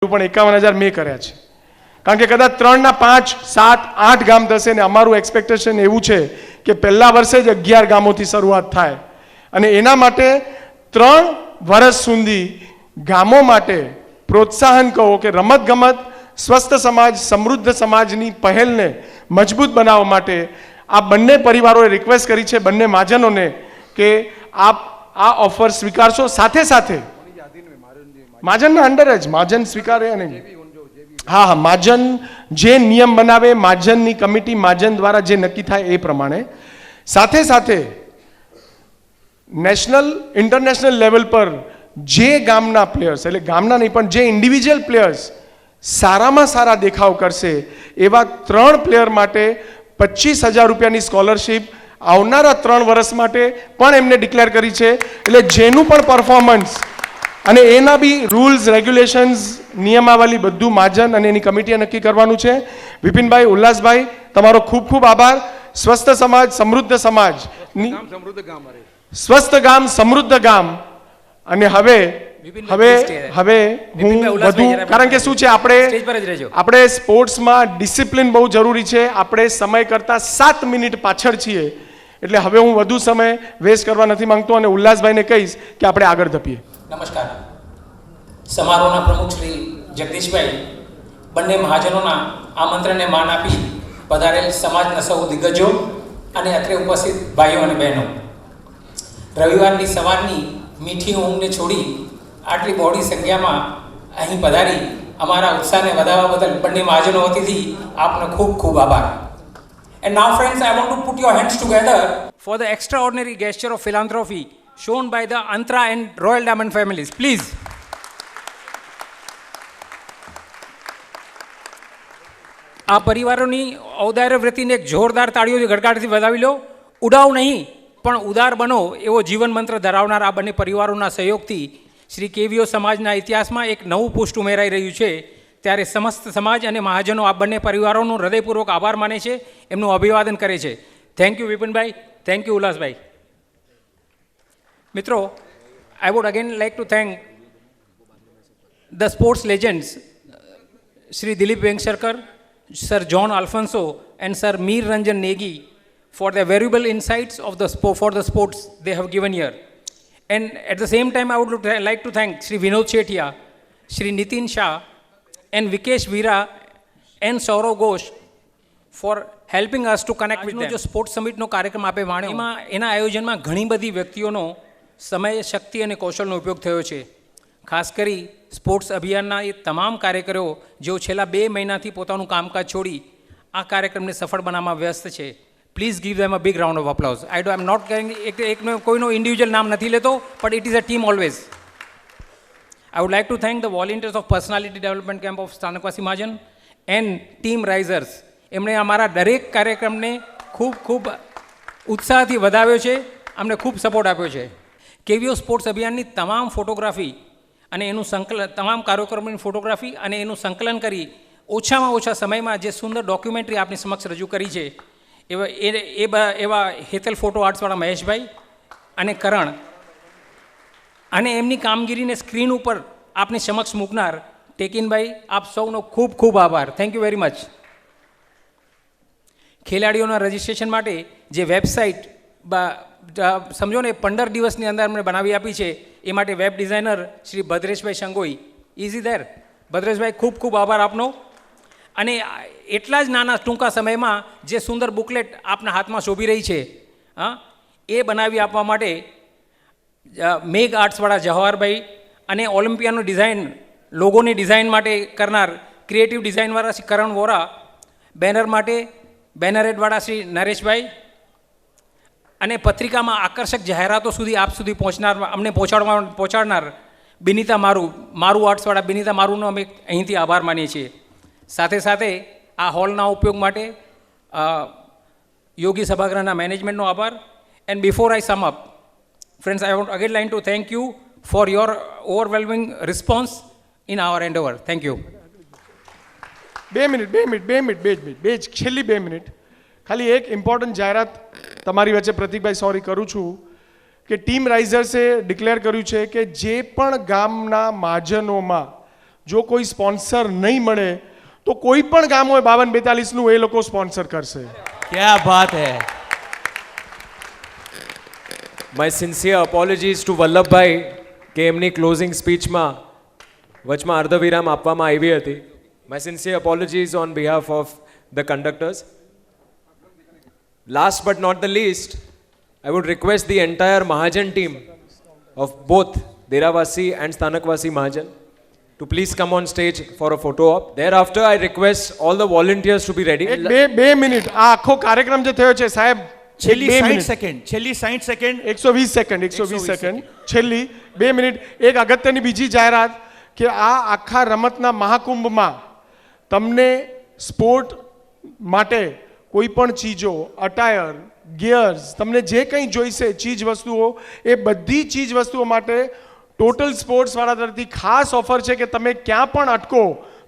પણ 51,000 મેં કર્યા છે, કારણ કે કદાચ 3 ના 5, 7, 8 ગામ થશે ને અમારું એક્સપેક્ટેશન એવું છે કે પહેલા વર્ષે જ 11 ગામોથી શરૂઆત થાય અને એના માટે 3 વર્ષ સુધી ગામો માટે પ્રોત્સાહન કહો કે રમતગમત સ્વસ્થ સમાજ સમૃદ્ધ સમાજની પહેલને મજબૂત બનાવવા માટે આ બંને પરિવારોએ રિક્વેસ્ટ કરી છે, બંને મહાજનોને, કે આપ આ ઓફર સ્વીકારશો. સાથે સાથે મહાજનના અંડર જ મહાજન સ્વીકારે નહીં. હા હા, મહાજન જે નિયમ બનાવે, મહાજનની કમિટી મહાજન દ્વારા જે નક્કી થાય એ પ્રમાણે. સાથે સાથે નેશનલ ઇન્ટરનેશનલ લેવલ પર જે ગામના પ્લેયર્સ, એટલે ગામના નહીં પણ જે ઇન્ડિવિજ્યુઅલ પ્લેયર્સ સારામાં સારા દેખાવ કરશે એવા 3 પ્લેયર માટે 25,000 રૂપિયાની સ્કોલરશીપ આવનારા 3 વર્ષ માટે પણ એમને ડિક્લેર કરી છે. એટલે જેનું પણ પરફોર્મન્સ અને એના બી રૂલ્સ રેગ્યુલેશન્સ નિયમાવલી બધું મહાજન અને એની કમિટીએ નક્કી કરવાનું છે. વિપિનભાઈ, ઉલ્લાસભાઈ, તમારો ખૂબ ખૂબ આભાર. સ્વસ્થ સમાજ સમૃદ્ધ સમાજ, સ્વસ્થ ગામ સમૃદ્ધ ગામ. અને હવે હું વધુ, કારણ કે શું છે, આપણે સ્પોર્ટ્સમાં ડિસિપ્લિન બહુ જરૂરી છે. આપણે સમય કરતા 7 મિનિટ પાછળ છીએ, એટલે હવે હું વધુ સમય વેસ્ટ કરવા નથી માંગતો અને ઉલ્લાસભાઈને કહીશ કે આપણે આગળ ધપીએ. નમસ્કાર. સમારોહના પ્રમુખ શ્રી જગદીશભાઈ, બંને મહાજનોના આમંત્રણને માન આપી પધારેલ સમાજના સૌ દિગ્ગજો અને અત્રે ઉપસ્થિત ભાઈઓ અને બહેનો, રવિવારની સવારની મીઠી ઊંઘને છોડી આટલી બહોળી સંખ્યામાં અહીં પધારી અમારા ઉત્સાહને વધારવા બદલ બંને મહાજનો વતીથી આપનો ખૂબ ખૂબ આભાર. And now friends, I want to put your hands together for the extraordinary gesture of philanthropy shown by the Antra and Royal Diamond families. Please. આ પરિવારોની ઔદાર્ય વૃત્તિને એક જોરદાર તાળીઓથી ગડગડાટથી વધાવી લો. ઉડાવ નહીં પણ ઉદાર બનો એવો જીવન મંત્ર ધરાવનાર આ બંને પરિવારોના સહયોગથી શ્રી કેવીઓ સમાજના ઇતિહાસમાં એક નવું પુષ્ટ ઉમેરાઈ રહ્યું છે. ત્યારે સમસ્ત સમાજ અને મહાજનો આ બંને પરિવારોનો હૃદયપૂર્વક આભાર માને છે, એમનું અભિવાદન કરે છે. Thank you Vipinbhai, thank you Ullasbhai. મિત્રો, I would again like to thank the sports legends, Shri Dilip Vengsarkar, Sir John Alfonso and Sir Meer Ranjan Negi for their valuable insights of for the sports they have given here. And at the same time, I would like to thank Shri Vinod Chetia, Shri Nitin Shah and Vikesh Veera and Saurav Ghosh for helping us to connect with them. જો sports સમિટનો કાર્યક્રમ આપે વાણ્યો, એના આયોજનમાં ઘણી બધી વ્યક્તિઓનો સમય, શક્તિ અને કૌશલનો ઉપયોગ થયો છે. ખાસ કરી સ્પોર્ટ્સ અભિયાનના એ તમામ કાર્યકરો જેઓ છેલ્લા 2 મહિનાથી પોતાનું કામકાજ છોડી આ કાર્યક્રમને સફળ બનાવવામાં વ્યસ્ત છે. Please give them a big round of applause. I am not કહેંગ કોઈનો ઇન્ડિવિજ્યુઅલ નામ નથી લેતો, but it is a team always. I would like to thank the volunteers of Personality Development Camp of Sthanakvasi Mahajan and Team Risers. એમણે અમારા દરેક કાર્યક્રમને ખૂબ ખૂબ ઉત્સાહથી વધાવ્યો છે, અમને ખૂબ સપોર્ટ આપ્યો છે. કેવીઓ સ્પોર્ટ્સ અભિયાનની તમામ ફોટોગ્રાફી અને એનું સંકલન, તમામ કાર્યક્રમોની ફોટોગ્રાફી અને એનું સંકલન કરી ઓછામાં ઓછા સમયમાં જે સુંદર ડોક્યુમેન્ટરી આપની સમક્ષ રજૂ કરી છે, એવા હેતલ ફોટો આર્ટ્સવાળા મહેશભાઈ અને કરણ અને એમની કામગીરીને સ્ક્રીન ઉપર આપની સમક્ષ મૂકનાર ટેકિનભાઈ, આપ સૌનો ખૂબ ખૂબ આભાર. Thank you very much. ખેલાડીઓના રજિસ્ટ્રેશન માટે જે વેબસાઇટ સમજો ને 15 દિવસની અંદર અમને બનાવી આપી છે, એ માટે web designer Shri Bhadreshbhai Shangoi is there. Bhadreshbhai, ખૂબ ખૂબ આભાર આપનો. અને એટલા જ નાના ટૂંકા સમયમાં જે સુંદર બુકલેટ આપના હાથમાં શોભી રહી છે, એ બનાવી આપવા માટે મેઘ આર્ટ્સવાળા જવાહરભાઈ અને ઓલિમ્પિયાનું ડિઝાઇન, લોગોની ડિઝાઇન માટે કરનાર ક્રિએટિવ ડિઝાઇનવાળા શ્રી કરણ વોરા, બેનર માટે બેનરેડવાળા શ્રી નરેશભાઈ અને પત્રિકામાં આકર્ષક જાહેરાતો સુધી આપ સુધી અમને પહોંચાડનાર બિનિતા મારું આર્ટ્સવાળા બિનિતા મારુનો અમે અહીંથી આભાર માનીએ છીએ. સાથે સાથે આ હોલના ઉપયોગ માટે યોગી સભાગૃહના મેનેજમેન્ટનો આભાર. And before I sum up, friends, I want again like to thank you for your overwhelming response in our endeavor. Thank you. 2 minute, છેલ્લી 2 મિનિટ. ખાલી એક ઇમ્પોર્ટન્ટ જાહેરાત તમારી વચ્ચે પ્રતિકભાઈ, સોરી કરું છું, કે ટીમ રાઇઝર્સે ડિક્લેર કર્યું છે કે જે પણ ગામના મહાજનોમાં જો કોઈ સ્પોન્સર નહીં મળે તો કોઈ પણ ગામ હોય 52-42નું એ લોકો સ્પોન્સર કરશે. क्या बात है. My sincere apologies to Vallabhbhai કે એમની ક્લોઝિંગ સ્પીચમાં વચમાં અર્ધવિરામ આપવામાં આવી હતી. My sincere apologies on behalf of the conductors. Last but not the least, I would request the entire Mahajan team of both Deravasi and Sthanakvasi Mahajan to please come on stage for a photo op. Thereafter, I request all the volunteers to be ready. એક બે minute આ આખો કાર્યક્રમ જે થયો છે સાહેબ, છેલ્લી બે 60 મિનિટ. સેકન્ડ, છેલ્લી 60 સેકન્ડ. 120 સેકન્ડ છેલ્લી 2 મિનિટ. એક અગત્યની બીજી જાહેરાત કે આ આખા રમતના મહાકુંભમાં તમને સ્પોર્ટ માટે કોઈ પણ ચીજો, અટાયર, ગિયર્સ, તમને જે કંઈ જોઈશે ચીજ વસ્તુઓ, એ બધી ચીજ વસ્તુઓ માટે ટોટલ સ્પોર્ટ્સવાળા તરફથી ખાસ ઓફર છે કે તમે ક્યાં પણ અટકો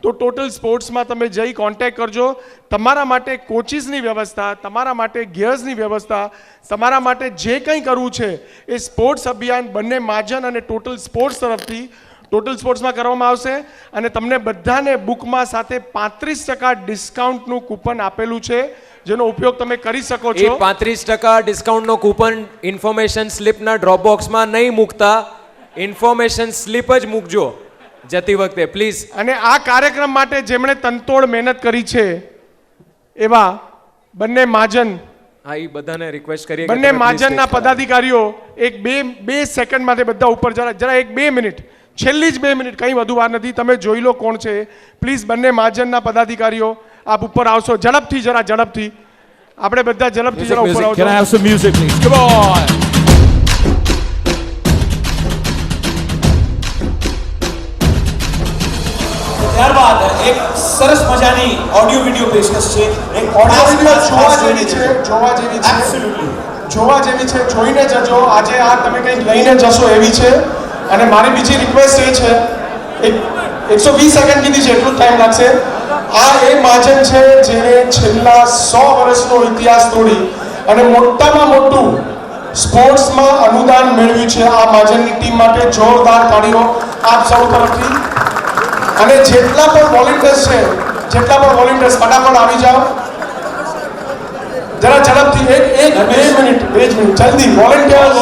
તો ટોટલ સ્પોર્ટ્સમાં તમે જઈ કોન્ટેક્ટ કરજો. તમારા માટે કોચિસની વ્યવસ્થા, તમારા માટે ગિયર્સની વ્યવસ્થા, તમારા માટે જે કંઈ કરવું છે એ સ્પોર્ટ્સ અભિયાન બંને મહાજન અને ટોટલ સ્પોર્ટ્સ તરફથી ટોટલ સ્પોર્ટ્સમાં કરવામાં આવશે. અને તમને બધાને બુકમાં સાથે 35% ડિસ્કાઉન્ટનું કૂપન આપેલું છે જેનો ઉપયોગ તમે કરી શકો એ છો. 35% ડિસ્કાઉન્ટનો કૂપન ઇન્ફોર્મેશન સ્લિપના ડ્રોપ બોક્સમાં નહીં મૂકતા, ઇન્ફોર્મેશન સ્લિપ જ મૂકજો જતી વખતે પ્લીઝ. અને આ કાર્યક્રમ માટે જેમણે તનતોડ મહેનત કરી છે એવા બંને મહાજન, હા, એ બધાને રિક્વેસ્ટ કરીએ કે બંને તમે please મહાજનના stage પર આવો. પદાધિકારીઓ એક બે સેકન્ડ માટે બધા ઉપર જરા એક 2 મિનિટ, છેલ્લી જ 2 મિનિટ, કંઈ વધુ વાર નથી. તમે જોઈ લો કોણ છે. પ્લીઝ બંને મહાજનના પદાધિકારીઓ આપ ઉપર આવશો ઝડપથી, જરા ઝડપથી. આપણે બધા ઝડપથી જરા ઉપર Can I આવજો. have some music, please? Come on. ત્યારબાદ એક સરસ મજાની ઓડિયો વિડિયો પેશકશ છે. એક આ ઓડિયો વિડીયો જોવા જેવી છે, જોવા જેવી છે, એબ્સોલ્યુટલી. જોવા જેવી છે. જોઈને જજો. આજે આ તમે કંઈક લઈને જશો એવી છે. અને મારી બીજી રિક્વેસ્ટ એ છે, એક 120 સેકન્ડ કીધી છે, એટલું ટાઈમ લાગશે. આ એ મહાજન છે જેણે છેલ્લા 100 વર્ષનો ઇતિહાસ તોડી અને મોટામાં મોટું સ્પોર્ટ્સમાં અનુદાન મેળવ્યું છે. આ મહાજનની ટીમ માટે જોરદાર તાળીઓ આપ સૌ તરફથી. અને જેટલા પણ વોલેન્ટિયર્સ છે, ફટાફટ આવી જાઓ. જરા ઝડપથી એક 2 મિનિટ જલ્દી. વોલેન્ટિયર્સ,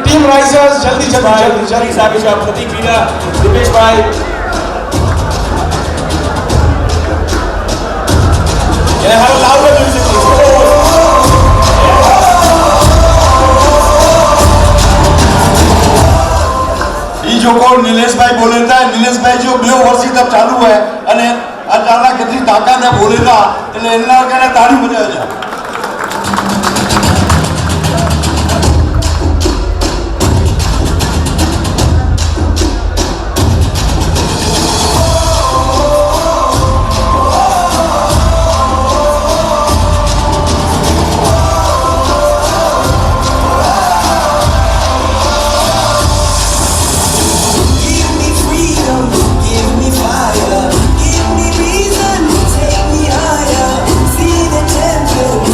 ટીમ રાઇઝર્સ, જલ્દી આવી જાઓ. પ્રતિક્રિયા દિપેશભાઈ. Can I have a louder music, please? ये जो को नीलेश भाई बोले था, नीलेश भाई जो 2 वर्ष तक चालू है અને આ ચાલા કેટલી તાકાત है બોલેલા એટલે એના કારણે તાળી બજાવે છે. Give me freedom, give me fire, give me reason, take me higher. See the champion.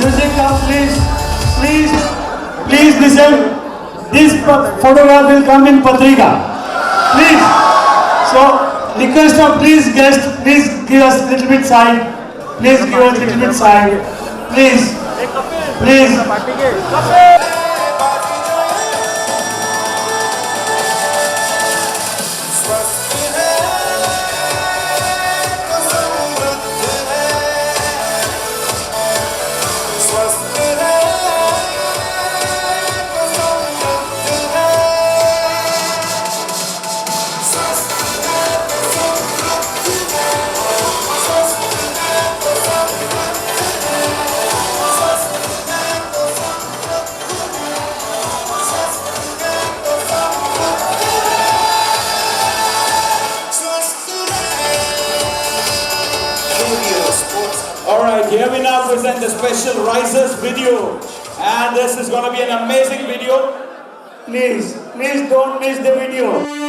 Music come, please. Please listen. This photograph will come in Patrika. Please. So, request of please guest, please give us little bit side. Please give us little bit side. Please. Alright, here we now present the special Risers video. And this is going to be an amazing video. Please don't miss the video.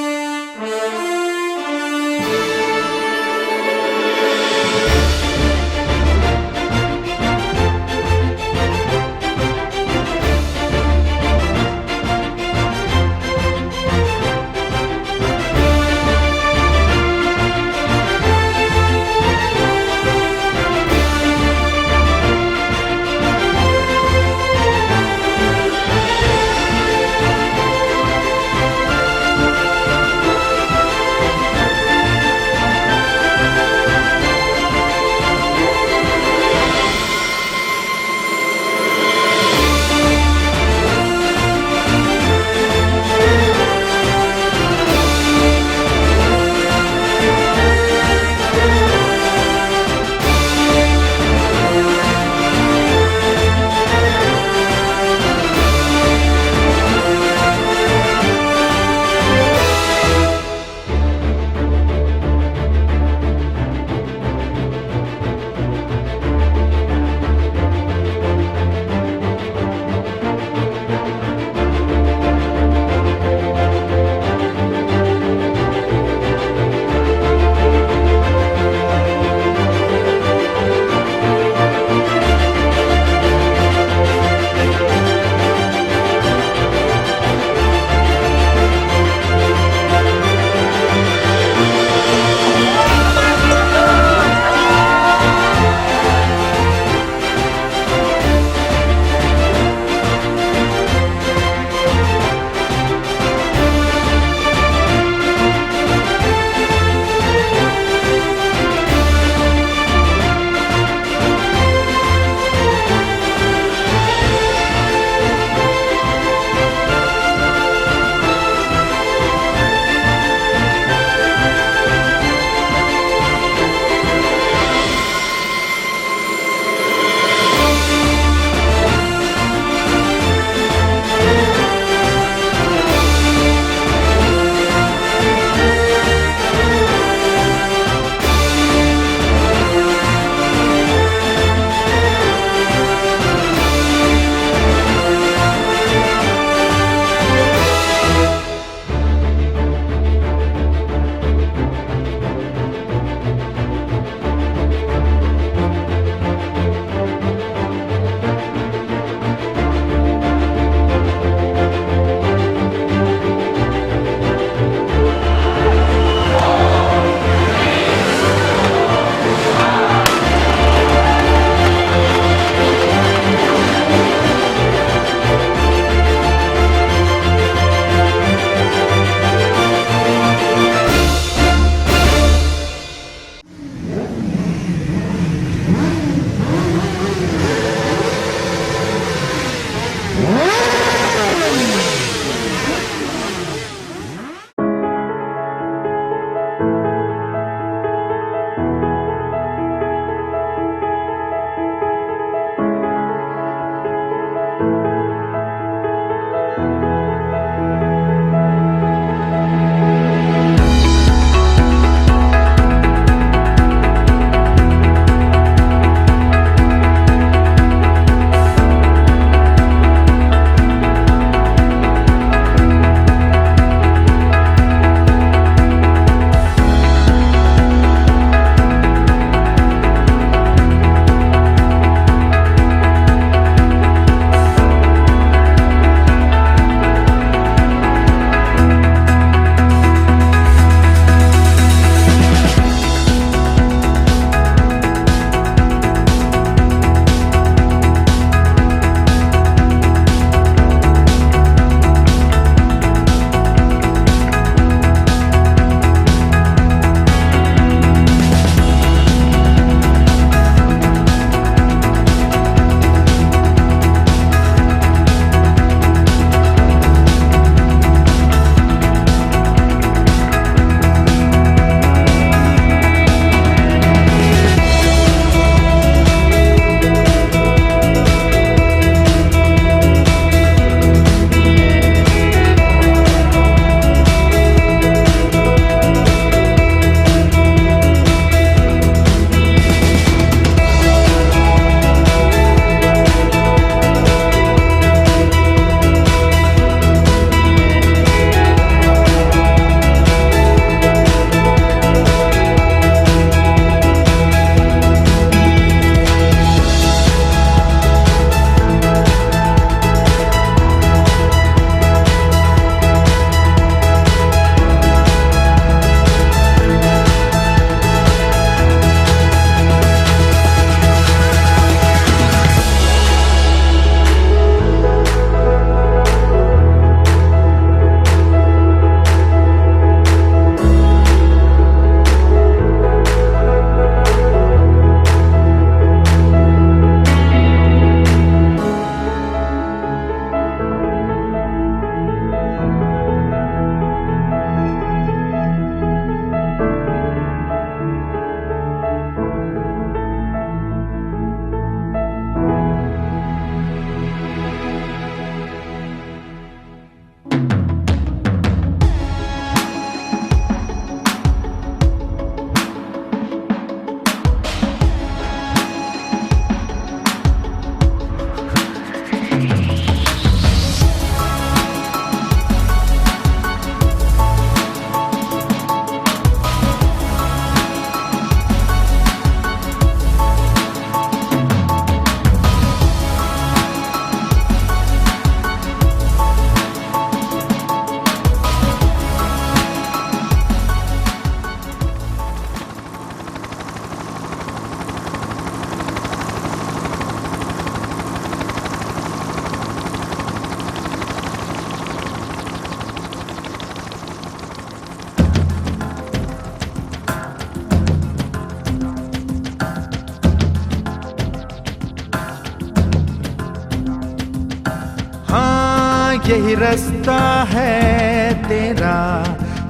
हाँ यही रास्ता है तेरा,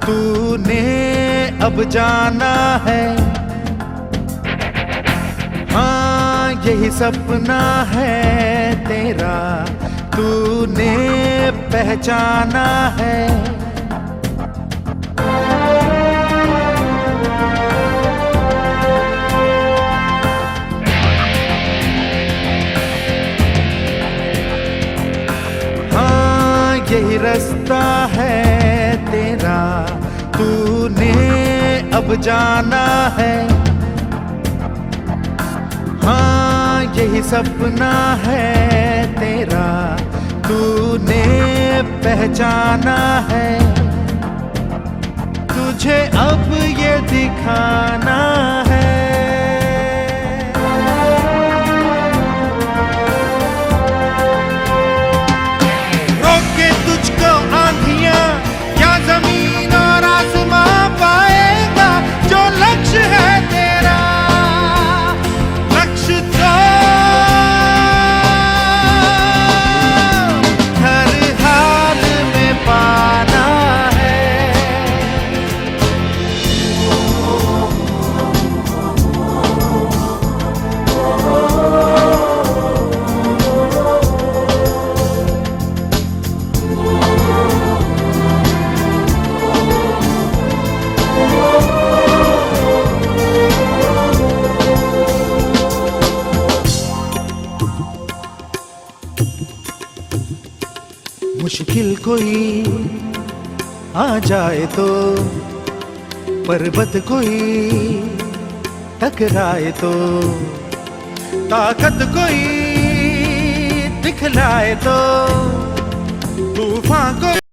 तूने अब जाना है। हाँ यही सपना है तेरा, तूने पहचाना है। हाँ यही रास्ता है तेरा, तूने अब जाना है। हाँ यही सपना है तेरा, तूने पहचाना है। तुझे अब ये दिखाना है। रोके तुझको आंधियां या जमीन और आसमां पाएगा, जो लक्ष्य है तेरा, लक्ष्य तो हर हाल में पाना है। मुश्किल कोई आ जाए तो, पर्वत कोई टकराए तो, ताकत कोई दिखलाए तो, तूफान कोई